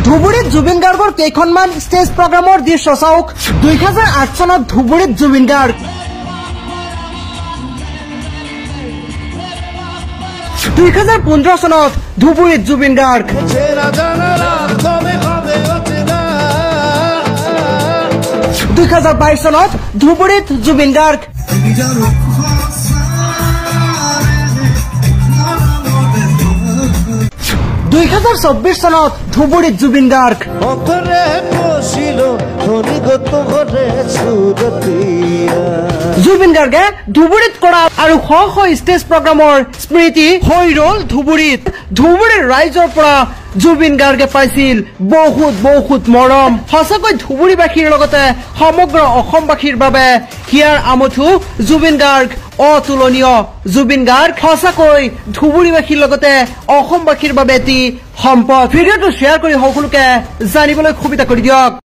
ধুবুৰীত জুবিন গাৰ্গৰ কেইখনমান ষ্টেজ প্ৰগ্ৰামৰ দৃশ্য চাওক 2008 চনত ধুবুৰীত জুবিন গাৰ্গ 2015 চনত ধুবুৰীত জুবিন গাৰ্গ 2022 চনত ধুবুৰীত জুবিন গাৰ্গ 2024 চনত ধুবুৰীত জুবিন গাৰ্গ জুবিন গাৰ্গে ধুবুৰীত কৰা আৰু শ শ ষ্টেজ প্ৰগ্ৰামৰ স্মৃতি হৈ ৰল ধুবুৰীত ধুবুৰীৰ ৰাইজৰ পৰা জুবিন গাৰ্গে পাইছিল বহুত বহুত মৰম সঁচাকৈ ধুবুৰীবাসীৰ লগতে সমগ্ৰ অসমবাসীৰ বাবে হিয়াৰ আমঠু জুবিন গাৰ্গ অতুলনীয় জুবিন গাৰ্গ সঁচাকৈ ধুবুৰীবাসীৰ লগতে অসমবাসীৰ বাবে এটি সম্পদ ভিডিঅ'টো শ্বেয়াৰ কৰি সকলোকে জানিবলৈ সুবিধা কৰি দিয়ক।